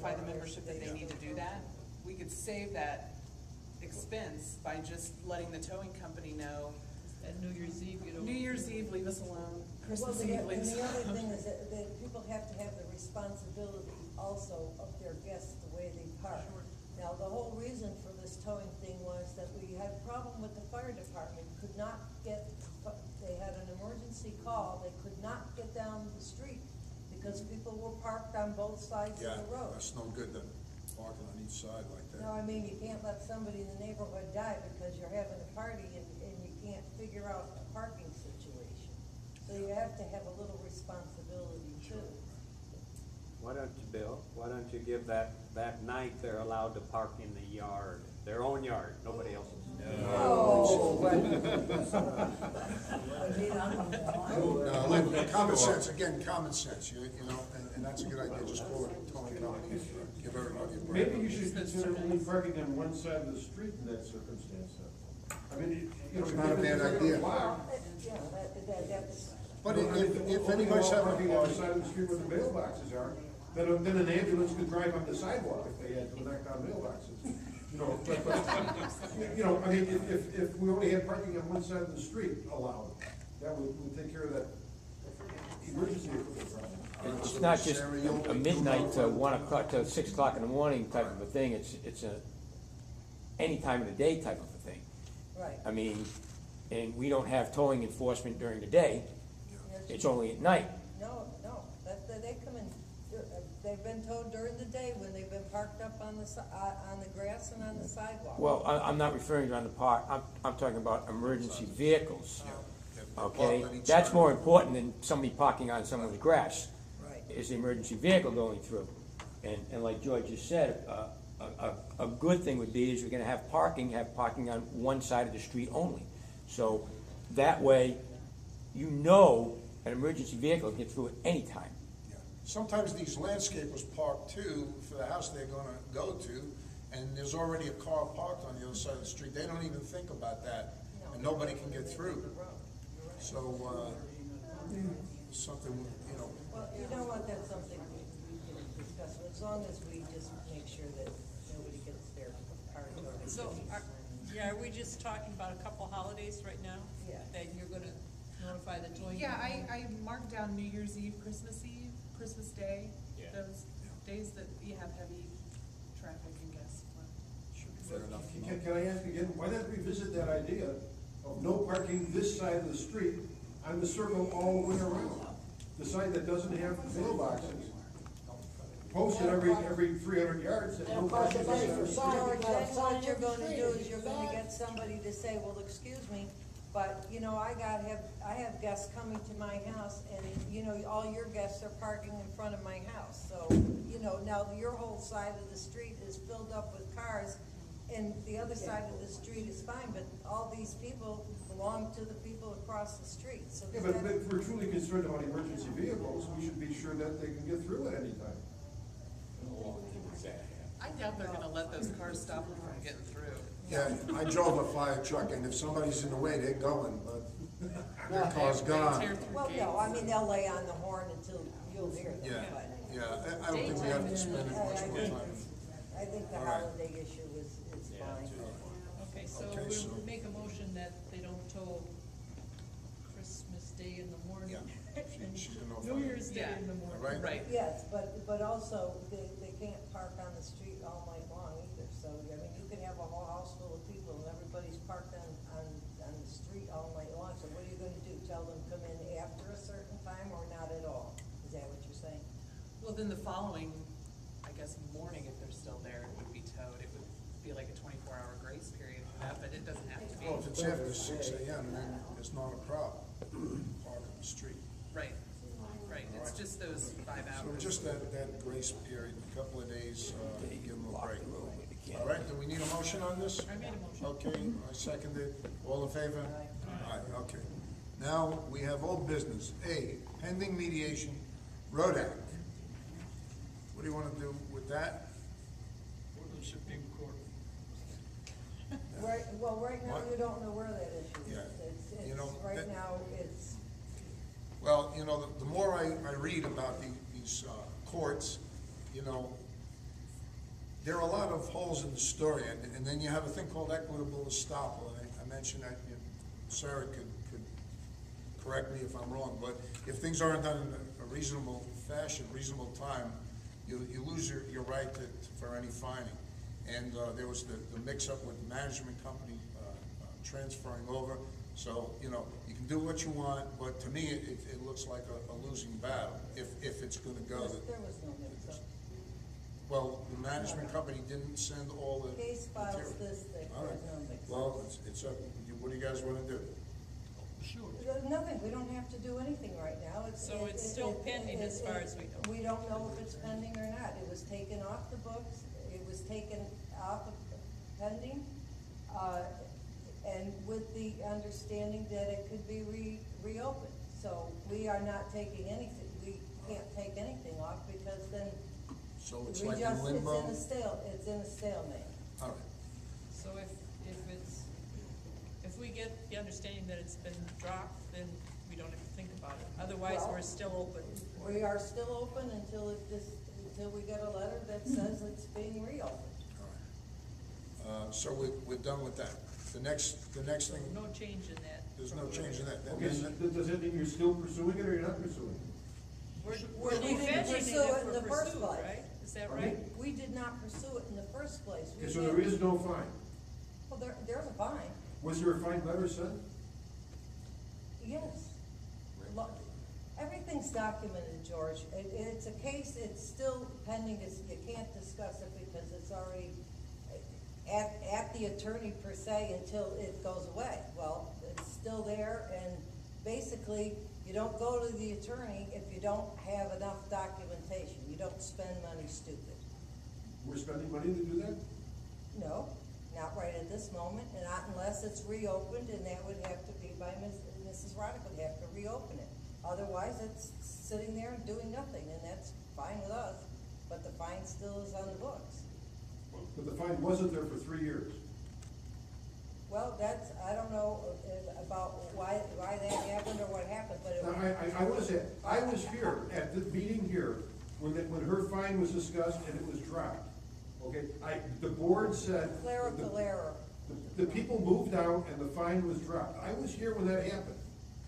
notify the membership that they need to do that. We could save that expense by just letting the towing company know. At New Year's Eve, you don't. New Year's Eve, leave us alone. Christmas Well, Eve, leave us and the other alone. thing is that people have to have the responsibility also of their guests, the way they park. Now, the whole reason for this towing thing was that we had a problem with the fire department, could not get, they had an emergency call, they could not get down the street because people were parked on both sides of the road. That's no good, then, parking on each side like that. No, I mean, you can't let somebody in the neighborhood die because you're having a party and you can't figure out a parking situation. So you have to have a little responsibility too. Why don't you, Bill, why don't you give that night they're allowed to park in the yard, their own yard, nobody else's? Oh, but. No, like, common sense, again, common sense, you know, and that's a good idea, just call it a towing company, give everybody a break. Maybe you should consider only parking on one side of the street in that circumstance. I mean, you know. It's not a bad idea. Yeah, that's. But if anybody's Anybody's having parking a on the party, side of the street where the mailboxes are, then an ambulance could drive up the sidewalk if they had to knock down mailboxes. You know, you know, I mean, if we only had parking on one side of the street allowed, that would take care of that emergency problem. It's not just a midnight to 1 o'clock to 6 o'clock in the morning type of a thing, it's a any time of the day type of a thing. Right. I mean, and we don't have towing enforcement during the day, it's only at night. No, they come in, they've been towed during the day when they've been parked up on the grass and on the sidewalk. Well, I'm not referring to on the park, I'm talking about emergency vehicles, okay? That's more important than somebody parking on someone's grass. Right. Is the emergency vehicle going through. And like George just said, a good thing would be is you're gonna have parking on one side of the street only. So that way, you know an emergency vehicle can get through at any time. yeah. Sometimes these landscapers park too for the house they're gonna go to, and there's already a car parked on the other side of the street, they don't even think about that, and nobody can get through. So, something, you know. Well, you know what, that's something we can discuss, as long as we just make sure that nobody gets their car towed. So, are we just talking about a couple holidays right now? Yeah. That you're gonna notify the towing? Yeah, I marked down New Year's Eve, Christmas Day, those days that you have heavy traffic and guests. Fair enough. Can I ask again, why not revisit that idea of no parking this side of the street on the circle all the way around? The side that doesn't have mailboxes. Post it every 300 yards that no parking. George, then what you're gonna do is you're gonna get somebody to say, well, excuse me, but, you know, I have guests coming to my house, and, you know, all your guests are parking in front of my house, so, you know, now your whole side of the street is filled up with cars, and the other side of the street is fine, but all these people belong to the people across the street, so. Yeah, but if we're truly concerned about emergency vehicles, we should be sure that they can get through at any time. I doubt they're gonna let those cars stop them from getting through. Yeah, I drove a fire truck, and if somebody's in the way, they're going, but their car's gone. Well, no, I mean, they'll lay on the horn until you'll hear them, Yeah, but. yeah, I don't think we have to spend much more time. I think the All right. holiday issue is fine. Okay, so Okay, so- we'll make a motion that they don't tow Christmas Day in the morning. Yeah. She's gonna New Year's Day in the morning. All right. Right. Yes, but also, they can't park on the street all night long either, so, I mean, you can have a whole house full of people and everybody's parked on the street all night long, so what are you gonna do? Tell them come in after a certain time or not at all? Is that what you're saying? Well, then the following, I guess, morning, if they're still there, it would be towed. It would be like a 24-hour grace period for that, but it doesn't have to be. Well, if it's after 6 AM, then it's not a problem, park on the street. Right, it's just those 5 So hours. just that grace period, a couple of days, give them a break. All right, do we need a motion on this? I made a motion. Okay, I seconded. All in favor? Aye, okay. Now, we have old business. A, pending mediation, Road Act. What do you want to do with that? Right, well, right now, What? you don't know where that issue is. Yeah. You know, Right that- now, it's, Well, you know, the more I read about these courts, you know, there are a lot of holes in the story, and then you have a thing called equitable estoppel, and I mentioned that, Sarah could correct me if I'm wrong, but if things aren't done in a reasonable fashion, reasonable time, you lose your right for any fining. And there was the mix-up with the management company transferring over, so, you can do what you want, but to me, it looks like a losing battle, if it's gonna go. There was no mix-up. Well, the management company didn't send all the Case files material. this thick, All right. there's no mix-up. Well, it's up, what do you guys wanna do? Nothing, we don't have to do anything right now. So it's still pending as far as we know. We don't know if it's pending or not. It was taken off the books, it was taken off of pending, and with the understanding that it could be reopened. So we are not taking anything, we can't take anything off because then So it's we like just, in limbo? it's in a stalemate. All right. So if we get the understanding that it's been dropped, then we don't have to think about it. Otherwise, Well, we're still open. We are still open until until we get a letter that says it's being reopened. All right. So we're done with that. The next thing, No change in that. there's no change in that. Okay, so does that mean you're still pursuing it or you're not pursuing it? We're We didn't defending it pursue it if in we're the first pursued, place. right? Is that Pardon me? right? We did not pursue it in the first place. We Okay, so did- there is no fine. Well, there's a fine, Was there a fine letter sent? yes. Look, everything's documented, George. It's a case, it's still pending, you can't discuss it because it's already at the attorney per se until it goes away. Well, it's still there, and basically, you don't go to the attorney if you don't have enough documentation. You don't spend money stupid. We're spending money to do that? No, not right at this moment, and not unless it's reopened, and that would have to be by Mrs. Roddick would have to reopen it. Otherwise, it's sitting there and doing nothing, and that's fine with us, but the fine still is on the books. But the fine wasn't there for 3 years. Well, that's, I don't know about why that happened or what happened, but it. Now, I want to say, I was here at the meeting here when her fine was discussed and it was dropped. Okay, the board said. Clerical error. The people moved out and the fine was dropped. I was here when that happened.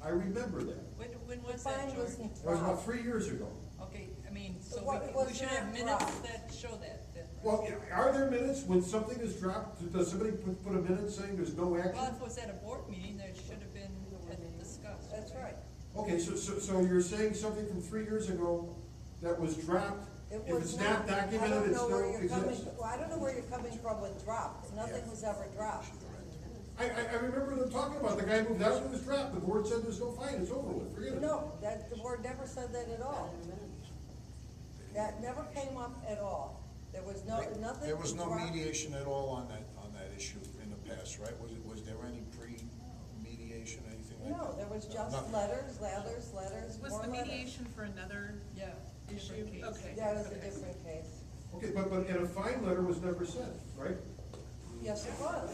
I remember that. When The was that, fine George? wasn't That was about dropped. 3 years ago. Okay, I mean, so It we was should have not minutes dropped. that show that then. Well, are there minutes when something is dropped? Does somebody put a minute saying there's no Well, action? if it was at a board meeting, there should have been discussed. That's right. Okay, so you're saying something from 3 years ago that was dropped? It If was it's not I documented, don't it know where still you're coming, exists? well, I don't know where you're coming from with dropped. Nothing was ever dropped. I remember them talking about the guy moved out and it was dropped. The board said there's no fine, it's over with, forget it. No, the board never said that at all. That never came up at all. There was nothing. There was no dropped. mediation at all on that issue in the past, right? Was there any pre-mediation, anything like that? No, there was just Nothing. letters, Was more the letters. mediation for another Yeah, issue? different case. Okay. That was a okay. different case. Okay, but and a fine letter was never sent, right? Yes, it was.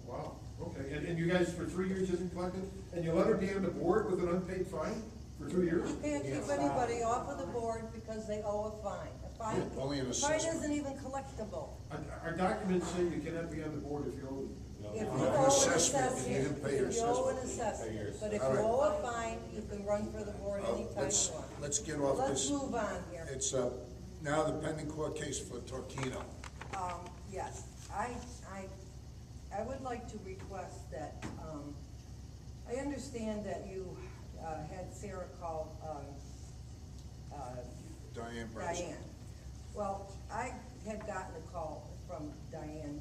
Wow, okay, and you guys for 3 years didn't collect it? And you let her be on the board with an unpaid fine for 2 years? You can't keep anybody off of the board because they owe a fine. A fine, Yeah, only an fine assessment. isn't even collectible. Our documents say you cannot be on the board if you owe. If you An owe an assessment, if you assessment, didn't pay your if you owe an assessment. assessment, but if All you right. owe a fine, you can run for the board anytime you want. Let's get off Let's this. move on here. It's, now the pending court case for Torquino. Yes, I would like to request that, I understand that you, had Sarah call, Diane Bryson. Diane. Well, I had gotten a call from Diane,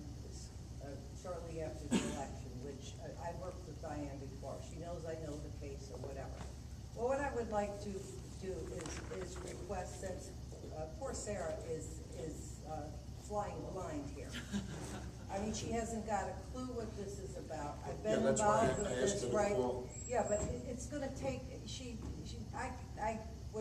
shortly after the election, which I worked with Diane before. She knows I know the case or whatever. Well, what I would like to do is request, since, poor Sarah is flying blind here. I mean, she hasn't got a clue what this is about. I've been Yeah, that's why involved with I asked this, her to right? call. Yeah, but it's gonna take, I